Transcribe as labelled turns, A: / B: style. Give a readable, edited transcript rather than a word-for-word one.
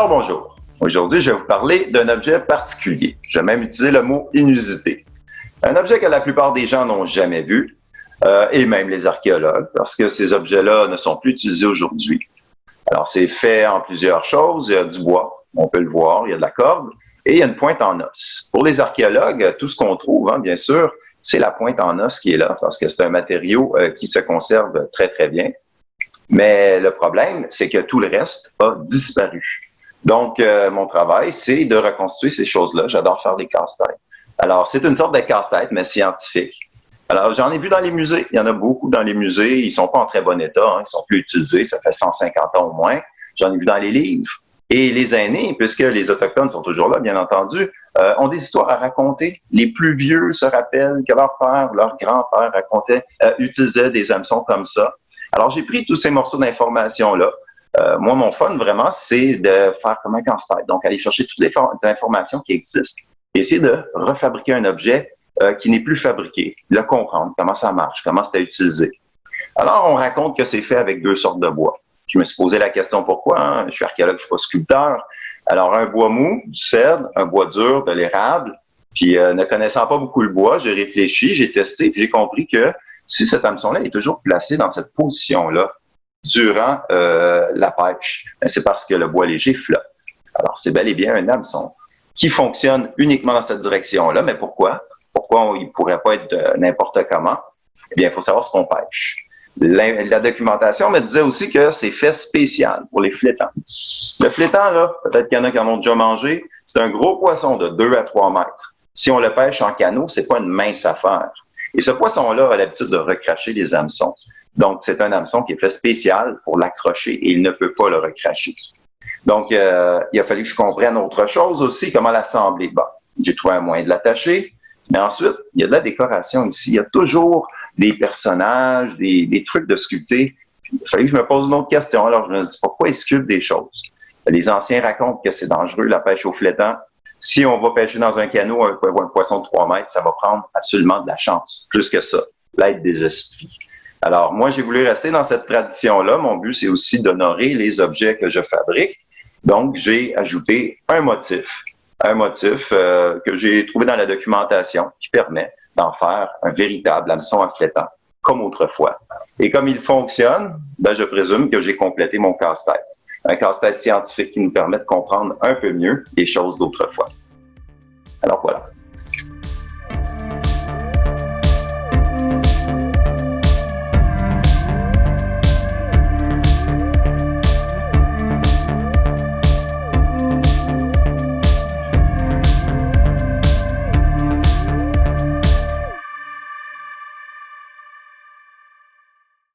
A: Alors bonjour, aujourd'hui je vais vous parler d'un objet particulier. Je vais même utiliser le mot inusité. Un objet que la plupart des gens n'ont jamais vu, et même les archéologues, parce que ces objets-là ne sont plus utilisés aujourd'hui. Alors c'est fait en plusieurs choses, il y a du bois, on peut le voir, il y a de la corde, et il y a une pointe en os. Pour les archéologues, tout ce qu'on trouve, bien sûr, c'est la pointe en os qui est là, parce que c'est un matériau qui se conserve très très bien. Mais le problème, c'est que tout le reste a disparu. Donc, mon travail, c'est de reconstituer ces choses-là. J'adore faire des casse-têtes. Alors, c'est une sorte de casse-tête, mais scientifique. Alors, j'en ai vu dans les musées. Il y en a beaucoup dans les musées. Ils sont pas en très bon état. Ils sont plus utilisés. Ça fait 150 ans au moins. J'en ai vu dans les livres. Et les aînés, puisque les Autochtones sont toujours là, bien entendu, ont des histoires à raconter. Les plus vieux se rappellent que leur père, leur grand-père utilisait des hameçons comme ça. Alors, j'ai pris tous ces morceaux d'informations-là. Moi, mon fun, vraiment, c'est de faire comme un casse-tête. Donc, aller chercher toutes les informations qui existent et essayer de refabriquer un objet qui n'est plus fabriqué, le comprendre, comment ça marche, comment c'est utilisé. Alors, on raconte que c'est fait avec deux sortes de bois. Je me suis posé la question pourquoi. Je suis archéologue, je suis pas sculpteur. Alors, un bois mou, du cèdre, un bois dur, de l'érable. Puis, ne connaissant pas beaucoup le bois, j'ai réfléchi, j'ai testé, puis j'ai compris que si cet hameçon-là est toujours placé dans cette position-là durant la pêche, c'est parce que le bois léger flotte. Alors, c'est bel et bien un hameçon qui fonctionne uniquement dans cette direction-là. Mais pourquoi? Pourquoi il ne pourrait pas être n'importe comment? Eh bien, il faut savoir ce qu'on pêche. La documentation me disait aussi que c'est fait spécial pour les flétans. Le flétan, là, peut-être qu'il y en a qui en ont déjà mangé, c'est un gros poisson de 2 à 3 mètres. Si on le pêche en canot, c'est pas une mince affaire. Et ce poisson-là a l'habitude de recracher les hameçons. Donc, c'est un hameçon qui est fait spécial pour l'accrocher et il ne peut pas le recracher. Donc, il a fallu que je comprenne autre chose aussi, comment l'assembler. Bon, j'ai trouvé un moyen de l'attacher, mais ensuite, il y a de la décoration ici. Il y a toujours des personnages, des trucs de sculpter. Il a fallu que je me pose une autre question. Alors, je me dis, pourquoi ils sculptent des choses? Les anciens racontent que c'est dangereux, la pêche au flétan. Si on va pêcher dans un canot un poisson de 3 mètres, ça va prendre absolument de la chance. Plus que ça, l'aide des esprits. Alors, moi, j'ai voulu rester dans cette tradition-là. Mon but, c'est aussi d'honorer les objets que je fabrique. Donc, j'ai ajouté un motif que j'ai trouvé dans la documentation qui permet d'en faire un véritable hameçon à flétan, comme autrefois. Et comme il fonctionne, je présume que j'ai complété mon casse-tête. Un casse-tête scientifique qui nous permet de comprendre un peu mieux les choses d'autrefois. Alors voilà.